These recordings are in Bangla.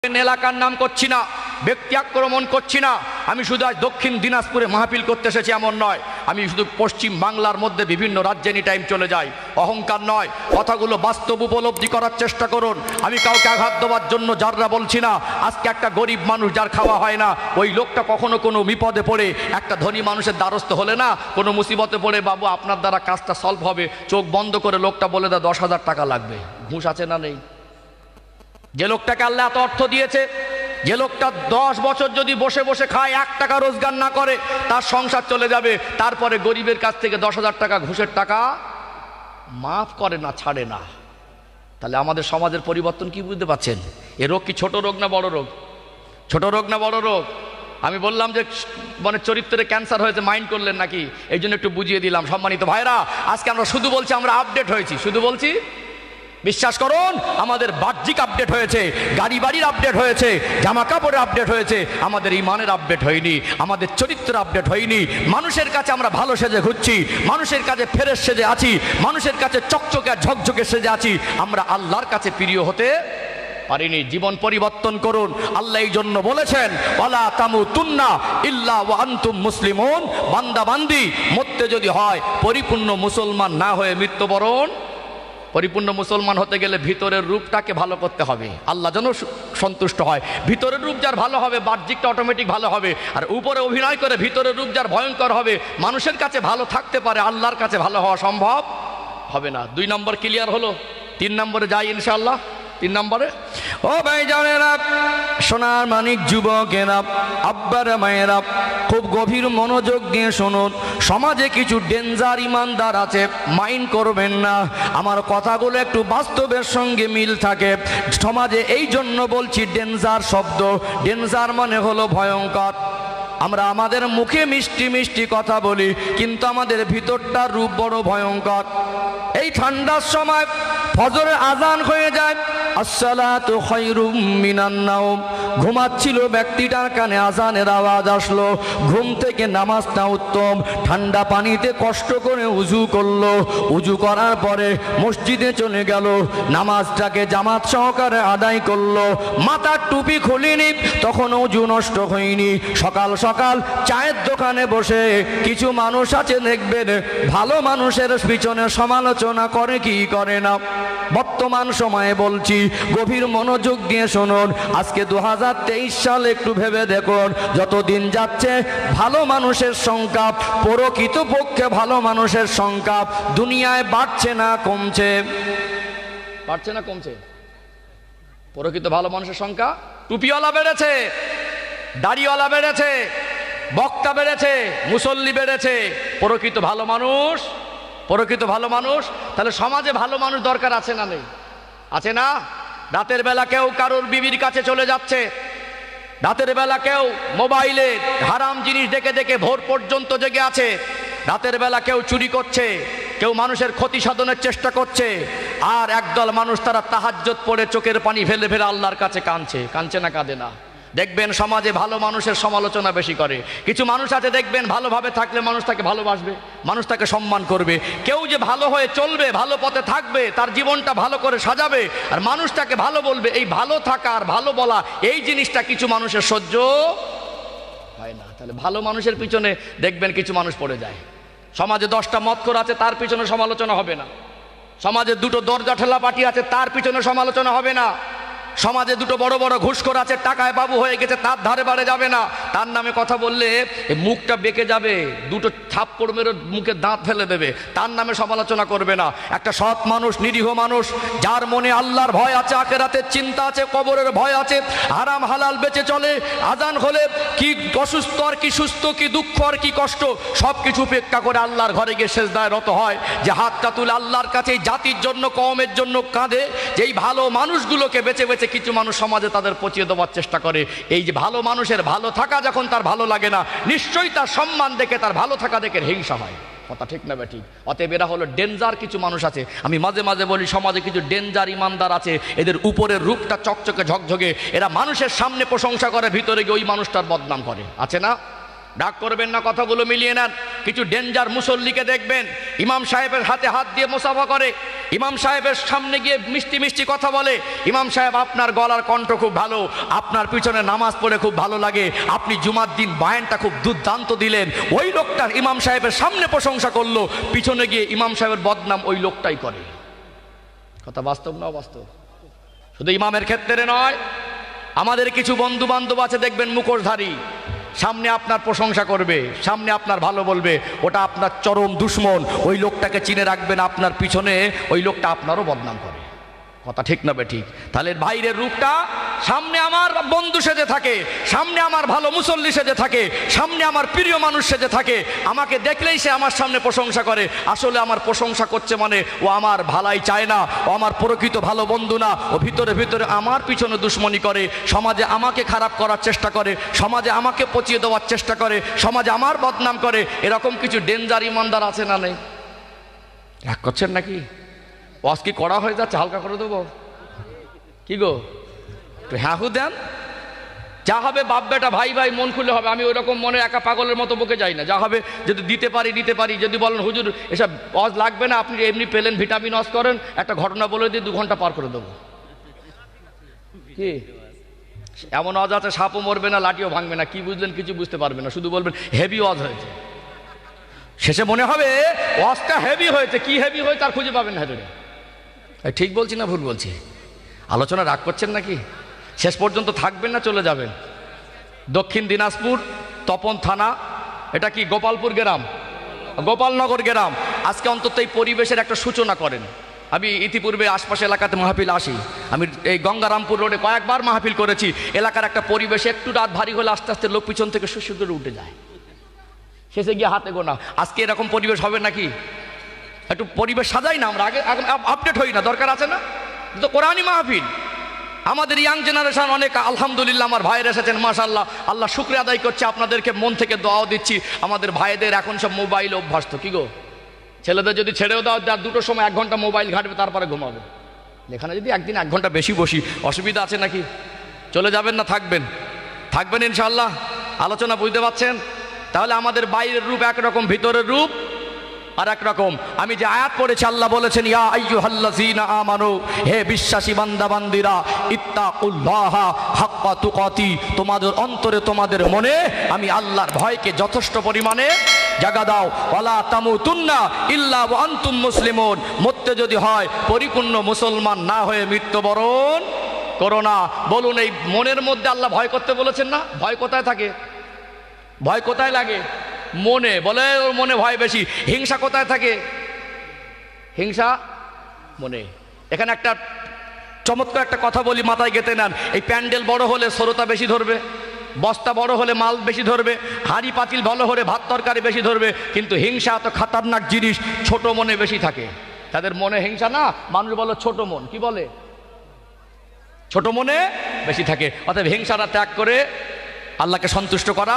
এলাকার নাম করছি না, ব্যক্তি আক্রমণ করছি না। আমি শুধু আজ দক্ষিণ দিনাজপুরে মাহফিল করতে এসেছি এমন নয়, আমি শুধু পশ্চিম বাংলার মধ্যে বিভিন্ন রাজ্যে এনি টাইম চলে যাই। অহংকার নয়, কথাগুলো বাস্তব উপলব্ধি করার চেষ্টা করুন। আমি কাউকে আঘাত দেওয়ার জন্য যাররা বলছি না। আজকে একটা গরিব মানুষ যার খাওয়া হয় না, ওই লোকটা কখনো কোনো বিপদে পড়ে একটা ধনী মানুষের দ্বারস্থ হলে না, কোনো মুসিবতে পড়ে, বাবু আপনার দ্বারা কাজটা সলভ হবে, চোখ বন্ধ করে লোকটা বলে দেয় 10,000 টাকা লাগবে। ঘুষ আছে না নেই? যে লোকটাকে আল্লাহ এত অর্থ দিয়েছে, যে লোকটা 10 বছর যদি বসে বসে খায়, 1 টাকা রোজগার না করে, তার সংসার চলে যাবে। তারপরে গরিবের কাছ থেকে 10,000 টাকা ঘুষের টাকা মাফ করে না, ছাড়ে না। তাহলে আমাদের সমাজের পরিবর্তন কি বুঝতে পারছেন? এ রোগ কি ছোট রোগ না বড় রোগ? ছোট রোগ না বড় রোগ? আমি বললাম যে মানে চরিত্রে ক্যান্সার হয়েছে, মাইন্ড করলেন নাকি? এই জন্য একটু বুঝিয়ে দিলাম। সম্মানিত ভাইরা, আজকে আমরা শুধু বলছি আমরা আপডেট হয়েছি, শুধু বলছি। বিশ্বাস করুন, আমাদের বাহ্যিক আপডেট হয়েছে, গাড়ি বাড়ির আপডেট হয়েছে, জামা কাপড়ের আপডেট হয়েছে, আমাদের ইমানের আপডেট হয়নি, আমাদের চরিত্রের আপডেট হয়নি। মানুষের কাছে আমরা ভালো সেজে ঘুরছি, মানুষের কাছে ফেরেশ সেজে আছি, মানুষের কাছে চকচকে ঝকঝকে সেজে আছি। আমরা আল্লাহর কাছে প্রিয় হতে পারিনি। জীবন পরিবর্তন করুন। আল্লাহ এই জন্য বলেছেন, ওয়ালা তামুতুন্না ইল্লা ওয়া আনতুম মুসলিমুন। বান্দা বান্দি মরতে যদি হয় পরিপূর্ণ মুসলমান না হয়ে মৃত্যুবরণ। পরিপূর্ণ মুসলমান হতে গেলে ভিতরের রূপটাকে ভালো করতে হবে, আল্লাহ যেন সন্তুষ্ট হয়। ভিতরের রূপ যার ভালো হবে, বাহ্যিকটা অটোমেটিক ভালো হবে। আর উপরে অভিনয় করে ভিতরের রূপ যার ভয়ঙ্কর হবে, মানুষের কাছে ভালো থাকতে পারে, আল্লাহর কাছে ভালো হওয়া সম্ভব হবে না। 2 নম্বর ক্লিয়ার হলো। 3 নম্বরে যাই ইনশাআল্লাহ। 3 নম্বরে, ও ভাই জানেরা, সোনার মানিক যুবকেরা, আব্বারা মায়েরা, খুব গভীর মনোযোগ দিয়ে শুনুন। সমাজে কিছু ডেঞ্জার ইমানদার আছে, মাইন্ড করবেন না, আমার কথাগুলো একটু বাস্তবের সঙ্গে মিল থাকে। সমাজে এই জন্য বলছি ডেঞ্জার শব্দ, ডেঞ্জার মানে হলো ভয়ঙ্কর। আমরা আমাদের মুখে মিষ্টি মিষ্টি কথা বলি, কিন্তু আমাদের ভিতরটা রূপ বড় ভয়ঙ্কর। এই ঠান্ডার সময় ফজরের আজান হয়ে যায়, আসসালাতু খায়রুম মিনান নাওম। ঘুমাচ্ছিল ব্যক্তিটার কানে আজানের আওয়াজ আসলো, ঘুম থেকে নামাজটা উত্তম। ঠান্ডা পানিতে কষ্ট করে উজু করলো, উজু করার পরে মসজিদে চলে গেল, নামাজটাকে জামাত সহকারে আদায় করলো। মাথার টুপি খুলিনি, তখন উজু নষ্ট হয়নি। সকাল সকাল চায়ের দোকানে বসে কিছু মানুষ আছে দেখবেন, ভালো মানুষের পিছনে সমালোচনা করে কি করে না। বর্তমান সময়ে বলছি, গভীর মনোযোগ দিয়ে শুনুন। আজকে 2023 সাল, একটু ভেবে দেখুন, যতদিন যাচ্ছে ভালো মানুষের সংখ্যা, প্রকৃতপক্ষে ভালো মানুষের সংখ্যা দুনিয়ায় বাড়ছে না কমছে? বাড়ছে না কমছে? প্রকৃত ভালো মানুষের সংখ্যা, টুপিওয়ালা বেড়েছে, দাড়িওয়ালা বেড়েছে, বক্তা বেড়েছে, মুসল্লি বেড়েছে, প্রকৃত ভালো মানুষ, প্রকৃত ভালো মানুষ। তাহলে সমাজে ভালো মানুষ দরকার আছে না নেই? আছে না? রাতের বেলা কেউ কারোর বিবির কাছে চলে যাচ্ছে, রাতের বেলা কেউ মোবাইলে হারাম জিনিস দেখে দেখে ভোর পর্যন্ত জেগে আছে, রাতের বেলা কেউ চুরি করছে, কেউ মানুষের ক্ষতি সাধনের চেষ্টা করছে, আর একদল মানুষ তারা তাহাজ্জুদ পড়ে চোখের পানি ফেলে ফেলে আল্লাহর কাছে কাঁদছে। কাঁদছে না কাঁদে না? দেখবেন সমাজে ভালো মানুষের সমালোচনা বেশি করে। কিছু মানুষ আছে দেখবেন, ভালোভাবে থাকলে মানুষ তাকে ভালোবাসবে, মানুষ তাকে সম্মান করবে। কেউ যে ভালো হয়ে চলবে, ভালো পথে থাকবে, তার জীবনটা ভালো করে সাজাবে, আর মানুষ তাকে ভালো বলবে, এই ভালো থাকা আর ভালো বলা, এই জিনিসটা কিছু মানুষের সহ্য হয় না। তাহলে ভালো মানুষের পিছনে দেখবেন কিছু মানুষ পড়ে যায়। সমাজে 10টা মদখোর আছে, তার পিছনে সমালোচনা হবে না। সমাজে 2টো দরজা ঠেলা পার্টি আছে, তার পিছনে সমালোচনা হবে না। সমাজে 2টো বড় বড় ঘুষখোর আছে, টাকায় বাবু হয়ে গেছে, তার ধারে বাড়ে যাবে না। তার নামে কথা বললে মুখটা বেঁকে যাবে, 2টো থাপ্পড় মেরে মুখে দাঁত ফেলে দেবে, তার নামে সমালোচনা করবে না। একটা সৎ মানুষ, নিরীহ মানুষ, যার মনে আল্লাহর ভয় আছে, আখিরাতের চিন্তা আছে, কবরের ভয় আছে, হারাম হালাল বেঁচে চলে, আজান হলে কি অসুস্থ আর কি সুস্থ, কি দুঃখ আর কি কষ্ট, সব কিছু উপেক্ষা করে আল্লাহর ঘরে গিয়ে সেজদায় রত হয়, যে হাতটা তুলে আল্লাহর কাছে জাতির জন্য, কওমের জন্য কাঁদে। যেই ভালো মানুষগুলোকে বেছে বেছে কিছু মানুষ সমাজে তাদের পচিয়ে দেওয়ার চেষ্টা করে। এই যে ভালো মানুষের ভালো থাকা যখন তার ভালো লাগে না, নিশ্চয়ই তার সম্মান দেখে, তার ভালো থাকা দেখে হিংসা হয়। কথা ঠিক না ঠিক? অতএব এরা হলো ডেঞ্জার কিছু মানুষ আছে। আমি মাঝে মাঝে বলি, সমাজে কিছু ডেঞ্জার ইমানদার আছে, এদের উপরের রূপটা চকচকে ঝকঝকে, এরা মানুষের সামনে প্রশংসা করে, ভিতরে গিয়ে ওই মানুষটার বদনাম করে। আছে না? ডাক করবেন না, কথাগুলো মিলিয়ে নেন। কিছু ডেঞ্জার মুসল্লিকে দেখবেন, ইমাম সাহেবের হাতে হাত দিয়ে মুসাফা করে, ইমাম সাহেবের সামনে গিয়ে মিষ্টি মিষ্টি কথা বলে, ইমাম সাহেব আপনার গলার কণ্ঠ খুব ভালো, আপনার পিছনে নামাজ পড়ে খুব ভালো লাগে, আপনি জুমার দিন বায়ানটা খুব দুর্দান্ত দিলেন। ওই লোকটা ইমাম সাহেবের সামনে প্রশংসা করলো, পিছনে গিয়ে ইমাম সাহেবের বদনাম ওই লোকটাই করে। কথা বাস্তব না অবাস্তব? শুধু ইমামের ক্ষেত্রে নয়, আমাদের কিছু বন্ধু বান্ধব আছে দেখবেন মুখোশধারী, সামনে আপনার প্রশংসা করবে, সামনে আপনার ভালো বলবে, ওটা আপনার চরম দুশ্মন। ওই লোকটাকে চিনে রাখবেন, আপনার পিছনে ওই লোকটা আপনারও বদনাম করে। কথা ঠিক না বেঠিক? তাহলে বাইরের রূপটা সামনে আমার বন্ধু সেজে থাকে, সামনে আমার ভালো মুসল্লি সেজে থাকে, সামনে আমার প্রিয় মানুষ সেজে থাকে, আমাকে দেখলেই সে আমার সামনে প্রশংসা করে। আসলে আমার প্রশংসা করছে মানে ও আমার ভালাই চায় না, ও আমার প্রকৃত ভালো বন্ধু না, ও ভিতরে ভিতরে আমার পিছনে দুশ্মনী করে, সমাজে আমাকে খারাপ করার চেষ্টা করে, সমাজে আমাকে পচিয়ে দেওয়ার চেষ্টা করে, সমাজে আমার বদনাম করে। এরকম কিছু ডেঞ্জার ইমানদার আছে না নেই? রাগ করছেন নাকি? ওয়াজ কি করা হয়ে যাচ্ছে? হালকা করে দেবো কি গো? একটু হ্যাঁ হু দেন। যা হবে বাপ বেটা ভাই ভাই মন খুলে হবে। আমি ওই রকম মনে একা পাগলের মতো বকে যাই না। যা হবে যদি দিতে পারি। যদি বলেন হুজুর এসব ওয়াজ লাগবে না, আপনি এমনি পেলেন ভিটামিন ওয়াজ করেন, একটা ঘটনা বলে দিয়ে 2 ঘন্টা পার করে দেবো। কি এমন ওয়াজ আছে সাপও মরবে না, লাঠিও ভাঙবে না, কি বুঝলেন? কিছু বুঝতে পারবে না, শুধু বলবেন হেভি ওয়াজ হয়েছে। শেষে মনে হবে ওয়াজটা হেভি হয়েছে, কি হেভি হয়েছে আর খুঁজে পাবেন না। ঠিক বলছি না ভুল বলছি? আলোচনা রাগ করছেন নাকি? শেষ পর্যন্ত থাকবেন না চলে যাবেন? দক্ষিণ দিনাজপুর তপন থানা, এটা কি গোপালপুর গ্রাম, গোপালনগর গ্রাম। আজকে অন্তত এই পরিবেশের একটা সূচনা করেন। আমি ইতিপূর্বে আশপাশ এলাকাতে মাহফিল আসি, আমি এই গঙ্গারামপুর রোডে কয়েকবার মাহফিল করেছি। এলাকার একটা পরিবেশে একটু রাত ভারী হলে আস্তে আস্তে লোক পিছন থেকে শুশু করে উঠে যায়, শেষে গিয়ে হাতে গোনা। আজকে এরকম পরিবেশ হবে নাকি? একটু পরিবেশ সাজাই না আমরা, আগে আপডেট হই না? দরকার আছে না? তো কোরআনই মাহফিল। আমাদের ইয়াং জেনারেশন অনেক আলহামদুলিল্লাহ আমার ভাইয়ের এসেছেন, মাশাআল্লাহ, আল্লাহ শুকরিয়া আদায় করছে, আপনাদেরকে মন থেকে দোয়াও দিচ্ছি। আমাদের ভাইদের এখন সব মোবাইল অভ্যস্ত। কি গো, ছেলেদের যদি ছেড়েও দাও, 2টোর সময় 1 ঘন্টা মোবাইল ঘাঁটবে, তারপরে ঘুমাবে। এখানে যদি একদিন 1 ঘন্টা বেশি বসি, অসুবিধা আছে নাকি? চলে যাবেন না থাকবেন? থাকবেন ইনশাআল্লাহ। আলোচনা বুঝতে পারছেন? তাহলে আমাদের বাইরের রূপ একরকম, ভিতরের রূপ আর একরকম। আমি যে আয়াত পড়েছি, আল্লাহ বলেছেন ইয়া আইয়ুহাল্লাযীনা আমানু, হে বিশ্বাসী বান্দা বান্দিরা, ইত্তাকুল্লাহা হাক্কা তুকাতি, তোমাদের অন্তরে তোমাদের মনে আমি আল্লাহর ভয়কে যথেষ্ট পরিমাণে জায়গা দাও। ওয়ালা তামুতুন্না ইল্লা ওয়া আনতুম মুসলিমুন, মরতে যদি হয় পরিপূর্ণ মুসলমান না হয়ে মৃত্যুবরণ করো না। বলুন, এই মনের মধ্যে আল্লাহ ভয় করতে বলেছেন না? ভয় কোথায় থাকে? ভয় কোথায় লাগে? মনে। বলে ওর মনে ভয় বেশি। হিংসা কোথায় থাকে? হিংসা মনে। এখানে একটা চমৎকার একটা কথা বলি, মাথায় গেঁথে নেন। এই প্যান্ডেল বড় হলে শ্রোতা বেশি ধরবে, বস্তা বড় হলে মাল বেশি ধরবে, হাঁড়ি পাতিল ভালো হলে ভাত তরকারি বেশি ধরবে, কিন্তু হিংসা এত খাতারনাক জিনিস, ছোট মনে বেশি থাকে। তাদের মনে হিংসা না, মানুষ বলে ছোট মন। কি বলে? ছোট মনে বেশি থাকে। অতএব হিংসাটা ত্যাগ করে আল্লাহকে সন্তুষ্ট করা,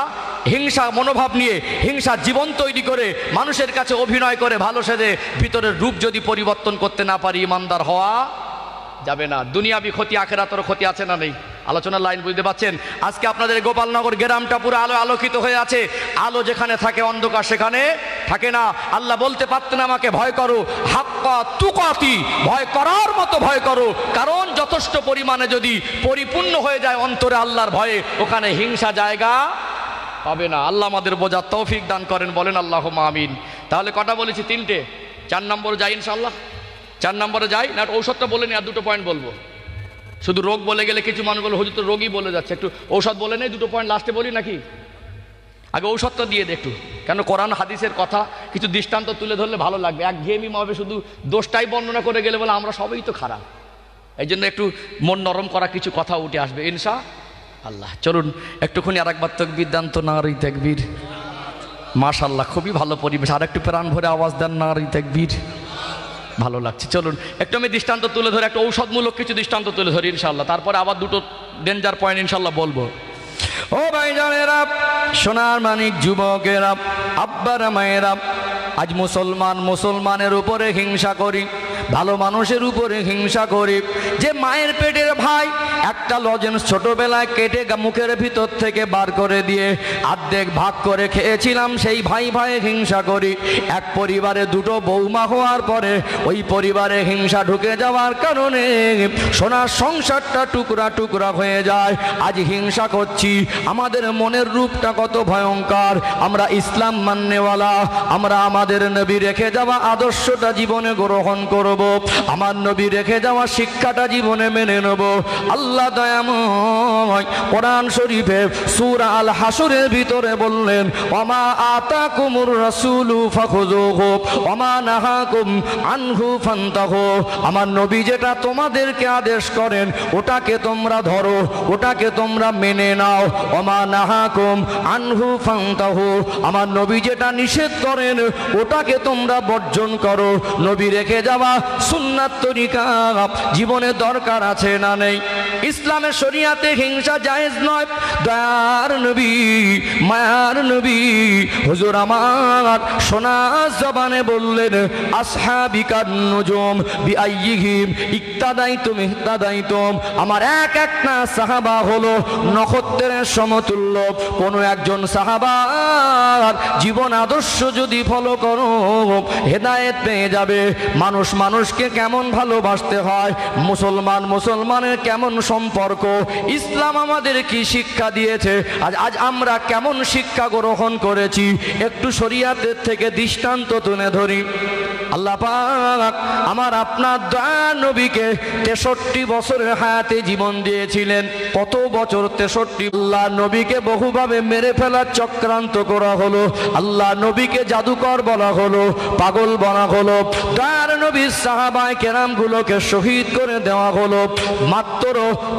হিংসা মনোভাব নিয়ে হিংসা জীবন তৈরি করে মানুষের কাছে অভিনয় করে ভালো সেজে ভিতরের রূপ যদি পরিবর্তন করতে না পারি, ইমানদার হওয়া যাবে না। দুনিয়াবি ক্ষতি, আখিরাতের ক্ষতি আছে না নেই? আলোচনার লাইন বুঝতে পাচ্ছেন? আজকে আপনাদের গোপালনগর গ্রামটা পুরো আলো আলোকিত হয়ে আছে। আলো যেখানে থাকে অন্ধকার সেখানে থাকে না। আল্লাহ বলতে পারতেন আমাকে ভয় করো, হাক্কা তুকাতি, ভয় করার মতো ভয় করো। কারণ যথেষ্ট পরিমাণে যদি পরিপূর্ণ হয়ে যায় অন্তরে আল্লাহর ভয়ে, ওখানে হিংসা জায়গা পাবে না। আল্লাহ আমাদের বোঝার তৌফিক দান করেন, বলেন আল্লাহুম্মা আমিন। তাহলে কটা বলেছি? 3টে। 4 নম্বরে যাই ইনশাআল্লাহ। 4 নম্বরে যাই না? ঔষধটা বলে নি, আর 2টো পয়েন্ট বলবো। শুধু রোগ বলে গেলে কিছু মানুষ বলে হুজুর তো রোগই বলে যাচ্ছে, একটু ঔষধ বলে নেই, 2টো পয়েন্ট লাস্টে বলি নাকি? আগে ঔষধটা দিয়ে দে একটু, কেন কোরআন হাদিসের কথা কিছু দৃষ্টান্ত তুলে ধরলে ভালো লাগবে। একঘেয়েমি ভাবে শুধু দোষটাই বর্ণনা করে গেলে বলে আমরা সবই তো খারাপ। এই জন্য একটু মন নরম করা কিছু কথা উঠে আসবে ইনশাআল্লাহ। চলুন একটুখানি আরেকবার তাকবীর দেন তো, নারী তাকবীর। মাশাআল্লাহ, খুবই ভালো পরিবেশ। আর একটু প্রাণ ভরে আওয়াজ দেন, নারী তাকবীর। ভালো লাগছে। চলুন একটু আমি দৃষ্টান্ত তুলে ধরে, একটা ঔষধমূলক কিছু দৃষ্টান্ত তুলে ধরি ইনশাআল্লাহ। তারপরে আবার 2টো ডেঞ্জার পয়েন্ট ইনশাআল্লাহ বলবো। ও ভাইজানেরা, সোনার মানিক যুবকেরা, আব্বারা মায়েরা, আজ মুসলমানের উপরে হিংসা করি, ভালো মানুষের উপরে হিংসা করি। যে মায়ের পেটের ভাই একটা লজেন্স ছোটবেলায় কেটে মুখের ভিতর থেকে বার করে দিয়ে অর্ধেক ভাগ করে খেয়েছিলাম, সেই ভাই ভাই হিংসা করি। এক পরিবারে দুটো বৌমা হওয়ার পরে ওই পরিবারে হিংসা ঢুকে যাওয়ার কারণে সোনার সংসারটা টুকরা টুকরা হয়ে যায়। আজ হিংসা করছি, আমাদের মনের রূপটা কত ভয়ঙ্কর। আমরা ইসলাম মাননেওয়ালা, আমরা আমাদের নবী রেখে যাওয়া আদর্শটা জীবনে গ্রহণ করব, আমার নবী রেখে যাওয়া শিক্ষাটা জীবনে মেনে নেব। আল্লাহ দয়াময় কোরআন শরীফে সূরা আল হাসরের ভিতরে বললেন, ওমা আতাকুমুর রাসূলু ফাখুযুহু ওমা নাহাকুম আনহু ফান্তাহু। আমার নবী যেটা তোমাদেরকে আদেশ করেন ওটাকে তোমরা ধরো, ওটাকে তোমরা মেনে নাও। ওমা নাহাকুম আনহু ফান্তাহু, আমার নবী যেটা নিষেধ করেন ওটাকে তোমরা বর্জন করো। নবী রেখে যাওয়া সুন্নাত তরিকা জীবনে দরকার আছে না নেই? ইসলামের শরিয়াতে হিংসা জায়েজ নয়। দয়ার নবী, মায়ার নবী হুজুর আমার সোনা জবানে বললেন, আসহাবিকান নুজুম বিআইয়িহিম ইক্তাদাইতুম ইহতাদাইতুম। আমার এক একটা সাহাবা হলো নক্ষত্রের সমতুল্য। কোনো একজন সাহাবার জীবন আদর্শ যদি ফলো করো হেদায়েত পেয়ে যাবে। মানুষ মানুষকে কেমন ভালোবাসতে হয়, মুসলমান মুসলমানের কেমন সম্পর্ক, ইসলাম আমাদের কি শিক্ষা দিয়েছে, আজ আমরা কেমন শিক্ষা গ্রহণ করেছি, একটু শরিয়াতের থেকে দৃষ্টান্ত তুলে ধরি। আল্লাহ পাক আমার আপনার দয়া নবীকে 63 বছরের হায়াতে জীবন দিয়েছিলেন। কত বছর? 63। আল্লাহ নবীকে বহুভাবে মেরে ফেলার চক্রান্ত করা হলো, আল্লাহ নবীকে জাদুকর বলা হলো, পাগল বলা হলো। দয়ার নবীর সাহাবায়ে কেরামগুলোকে শহীদ করে দেওয়া হলো। মাত্র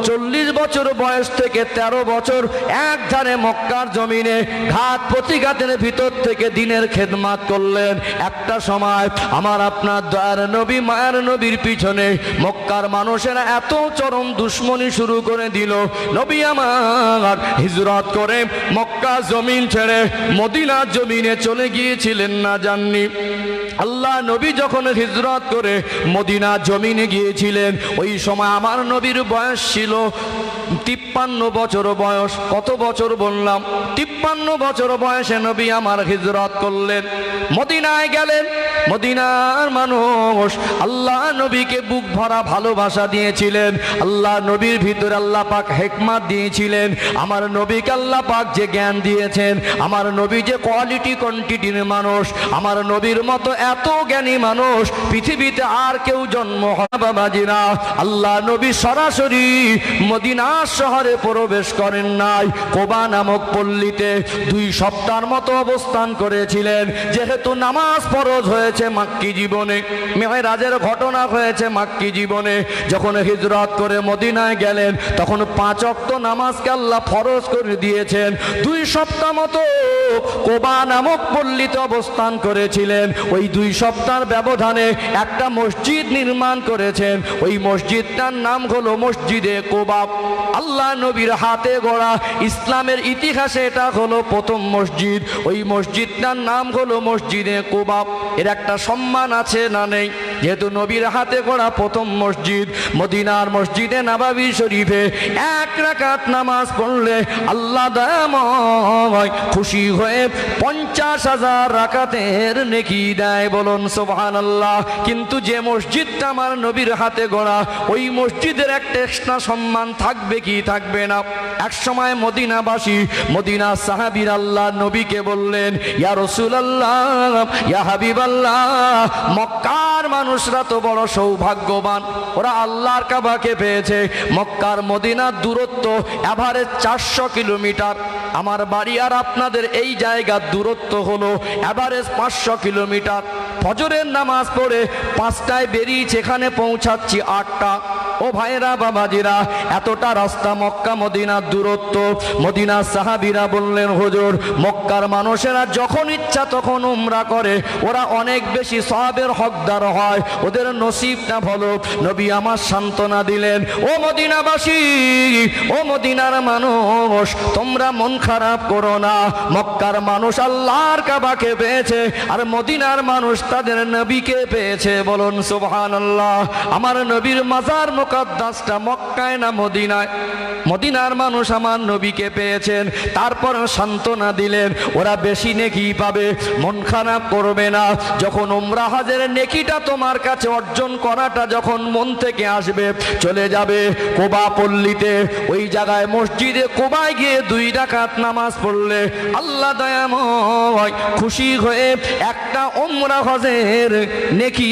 40 বছর বয়স থেকে 13 বছর এক ধারে মক্কার জমিনে ঘাত প্রতিঘাতের ভিতর থেকে দিনের খেদমাত করলেন। একটা সময় আমার আপনার দয়ার নবী মায়ার নবীর পিছনে মক্কার মানুষেরা এত চরম দুশ্মনী শুরু করে দিল, নবী আমার হিজরত করে মক্কা জমিন ছেড়ে মদিনা জমিনে চলে গিয়েছিলেন না জাননি? আল্লাহ নবী যখন হিজরত করে মদিনা জমিনে গিয়েছিলেন ওই সময় আমার নবীর বয়স ছিল 53 বছর বয়স। কত বছর বললাম? 53 বছর বয়সে নবী আমার হিজরত করলেন, মদিনায় গেলেন। মদিনার মানুষ আল্লাহ নবীকে বুক ভরা ভালোবাসা দিয়েছিলেন। আল্লাহ নবীর ভিতরে আল্লাহ পাক হিকমত দিয়েছিলেন। আমার নবীকে আল্লাহ পাক যে জ্ঞান দিয়েছেন, আমার নবী যে কোয়ালিটি কোয়ান্টিটির মানুষ, আমার নবীর মতো এত জ্ঞানী মানুষ পৃথিবীতে আর কেউ জন্ম হয় বাবাজিরা। আল্লাহ নবী সরাসরি মদিনা শহরে প্রবেশ করেন নাই, কোবা নামক পল্লীতে 2 সপ্তাহের মতো অবস্থান করেছিলেন। যেহেতু নামাজ ফরজ হয়েছে মাক্কি জীবনে, মেরাজের ঘটনা হয়েছে মাক্কি জীবনে, যখন হিজরত করে মদিনায় গেলেন তখন 5 ওয়াক্ত নামাজকে আল্লাহ ফরজ করে দিয়েছেন। 2 সপ্তাহ মতো কোবা নামক পল্লীতে অবস্থান করেছিলেন। ওই 2 সপ্তাহের ব্যবধানে একটা মসজিদ নির্মাণ করেছেন। ওই মসজিদটার নাম হলো মসজিদে কোবা। আল্লাহ নবীর হাতে গড়া ইসলামের ইতিহাসে এটা হলো প্রথম মসজিদ। ওই মসজিদটার নাম হলো মসজিদে কোবা। এর একটা সম্মান আছে না নেই? যেহেতু নবীর হাতে গড়া প্রথম মসজিদ, মদিনার মসজিদে নববী শরীফে 1 রাকাত নামাজ পড়লে আল্লাহ দয়াময় খুশি হয়ে 50,000 রাকাতের নেকি দেয়। বলুন সুবহানাল্লাহ। কিন্তু যে মসজিদটা আমার নবীর হাতে গড়া, ওই মসজিদের একটা এক্সট্রা সম্মান থাকবে কি থাকবে না? এক সময় মদিনাবাসী, মদিনার সাহাবীর আল্লাহ নবীকে বললেন, ইয়া রাসূলুল্লাহ, ইয়া হাবিবাল্লাহ, মক্কার মানুষরা তো বড় সৌভাগ্যবান, ওরা আল্লাহর কাবাকে পেয়েছে। মক্কার মদিনার দূরত্ব এভারেজ 400 কিলোমিটার। আমার বাড়ি আর আপনাদের এই জায়গার দূরত্ব হলো এভারেজ 500 কিলোমিটার। ফজরের নামাজ পড়ে 5টায় বেরিয়েছে, এখানে পৌঁছাচ্ছি 8টা। ও ভাইরা বাবাজিরা, এতটা রাস্তা মক্কা মদিনার দূরত্ব। মদিনার সাহাবীরা বললেন, হুজুর মক্কার মানুষেরা যখন ইচ্ছা তখন উমরা করে, ওরা অনেক বেশি সওয়াবের হকদার হয়, ওদের নসিবটা ভালো। নবী আমার সান্ত্বনা দিলেন, ও মদিনাবাসী, ও মদিনার মানুষ, তোমরা মন খারাপ করো না। মক্কার মানুষ আল্লাহর কাবাকে পেয়েছে, আর মদিনার মানুষ তাদের নবীকে পেয়েছে। বলুন সুবহানাল্লাহ। আমার নবীর মাজার মুকদ্দাসটা মক্কায় না মদিনায়? মদিনার মানুষ আমার নবীকে পেয়েছেন। তারপর সান্ত্বনা দিলেন, ওরা বেশি নেকি পাবে, মন খারাপ করবে না। যখন উমরা হজের নেকিটা তোমার কাছে অর্জন করাটা যখন মন থেকে আসবে, চলে যাবে কোবা পল্লীতে, ওই জায়গায় মসজিদে কোবায় গিয়ে 2 রাকাত নামাজ পড়লে আল্লাহ দয়াময় খুশি হয়ে একটা উমরা হজের নেকি